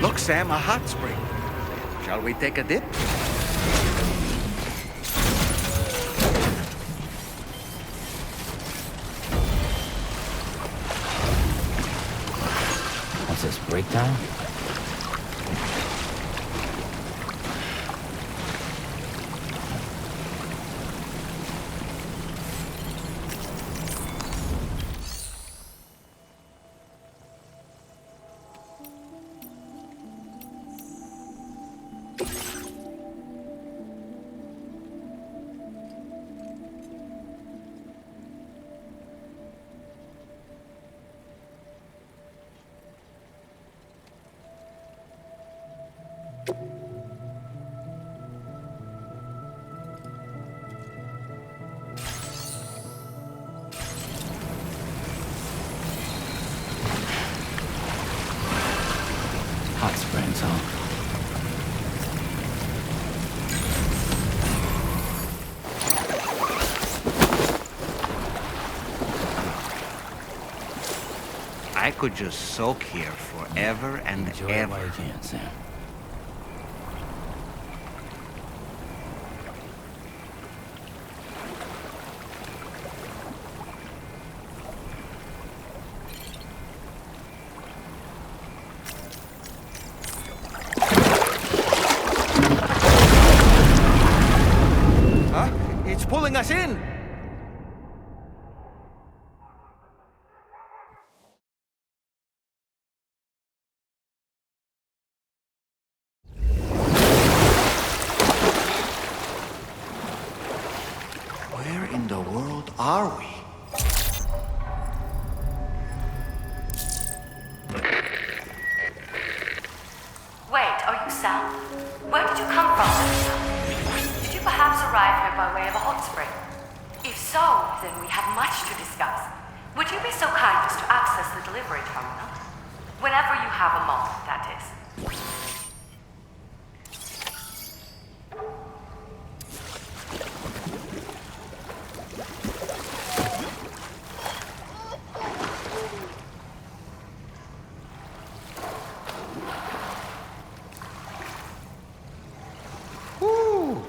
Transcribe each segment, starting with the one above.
Look, Sam, a hot spring. Shall we take a dip? What's this, breakdown? Hot springs, huh? I could just soak here forever and Enjoy it ever. while you can, Sam. Huh? It's pulling us in! Where in the world are we? Wait, are you Sam? Where did you come from? Did you perhaps arrive here by way of a hot spring? If so, then we have much to discuss. Would you be so kind as to access the delivery terminal? Whenever you have a moment, that is. Woo!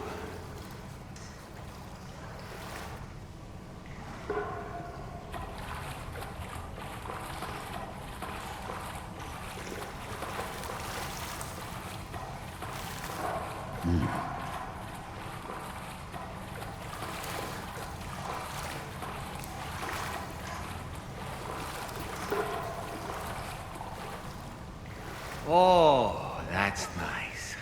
Oh, that's nice.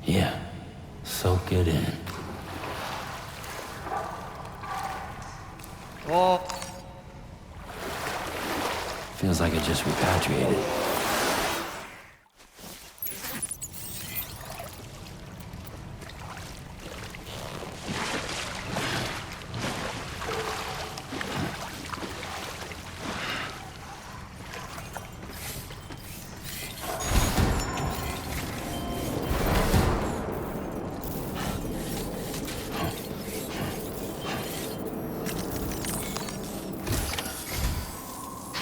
Yeah, soak it in. Oh, Feels like it just repatriated.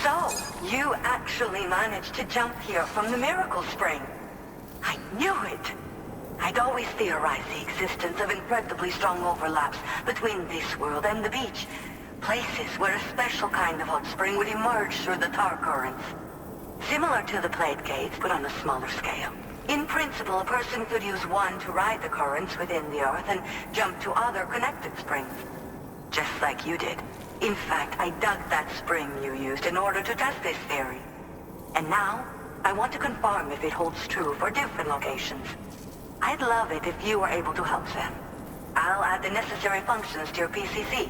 So, you actually managed to jump here from the Miracle Spring. I knew it. I'd always theorized the existence of incredibly strong overlaps between this world and the beach. Places where a special kind of hot spring would emerge through the tar currents. Similar to the plate gates, but on a smaller scale. In principle, a person could use one to ride the currents within the Earth and jump to other connected springs. Just like you did. In fact, I dug that spring you used in order to test this theory. And now, I want to confirm if it holds true for different locations. I'd love it if you were able to help Sam. I'll add the necessary functions to your PCC.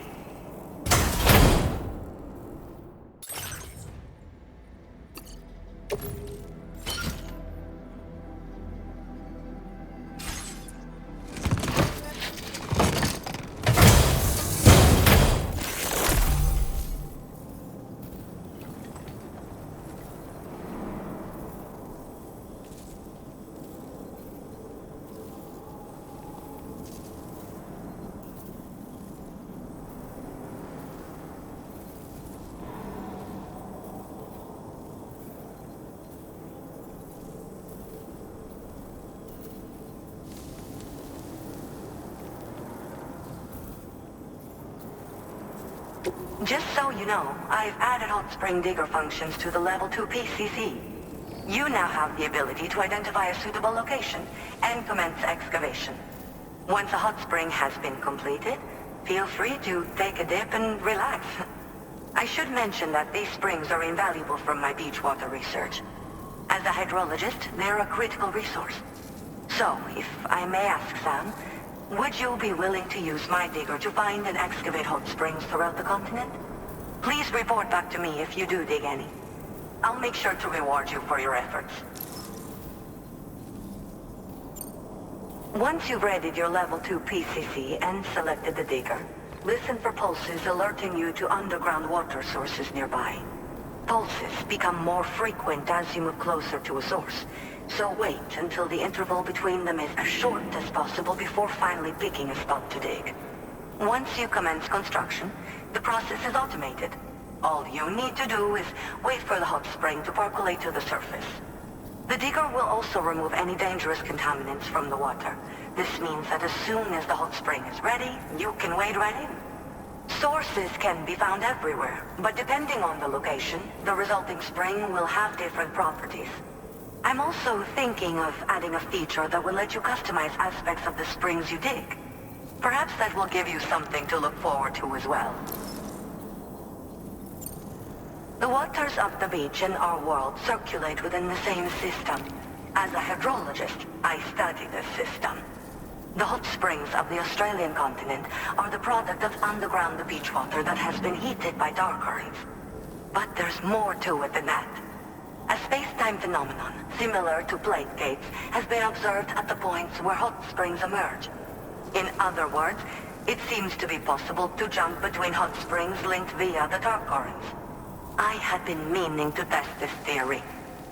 Just so you know, I've added hot spring digger functions to the level 2 PCC. You now have the ability to identify a suitable location and commence excavation. Once a hot spring has been completed, feel free to take a dip and relax. I should mention that these springs are invaluable from my beach water research. As a hydrologist, they're a critical resource. So, if I may ask, Sam, would you be willing to use my digger to find and excavate hot springs throughout the continent? Please report back to me if you do dig any. I'll make sure to reward you for your efforts. Once you've readied your level 2 PCC and selected the digger, listen for pulses alerting you to underground water sources nearby. Pulses become more frequent as you move closer to a source, so wait until the interval between them is as short as possible before finally picking a spot to dig. Once you commence construction, the process is automated. All you need to do is wait for the hot spring to percolate to the surface. The digger will also remove any dangerous contaminants from the water. This means that as soon as the hot spring is ready, you can wade right in. Sources can be found everywhere, but depending on the location, the resulting spring will have different properties. I'm also thinking of adding a feature that will let you customize aspects of the springs you dig. Perhaps that will give you something to look forward to as well. The waters of the beach in our world circulate within the same system. As a hydrologist, I study this system. The hot springs of the Australian continent are the product of underground beach water that has been heated by dark currents. But there's more to it than that. A space-time phenomenon, similar to plate gates, has been observed at the points where hot springs emerge. In other words, it seems to be possible to jump between hot springs linked via the dark currents. I had been meaning to test this theory,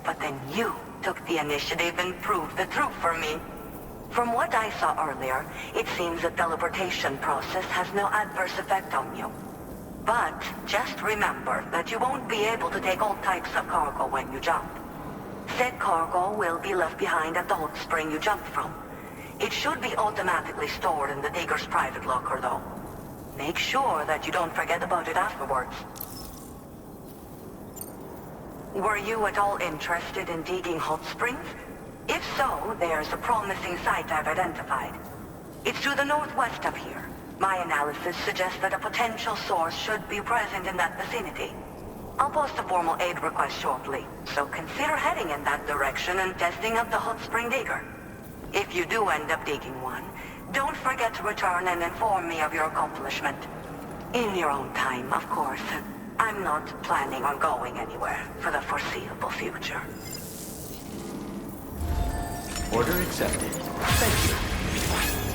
but then you took the initiative and proved the truth for me. From what I saw earlier, it seems the teleportation process has no adverse effect on you. But just remember that you won't be able to take all types of cargo when you jump. Said cargo will be left behind at the hot spring you jumped from. It should be automatically stored in the digger's private locker, though. Make sure that you don't forget about it afterwards. Were you at all interested in digging hot springs? If so, there's a promising site I've identified. It's to the northwest of here. My analysis suggests that a potential source should be present in that vicinity. I'll post a formal aid request shortly, so consider heading in that direction and testing up the hot spring digger. If you do end up digging one, don't forget to return and inform me of your accomplishment. In your own time, of course. I'm not planning on going anywhere for the foreseeable future. Order accepted. Thank you.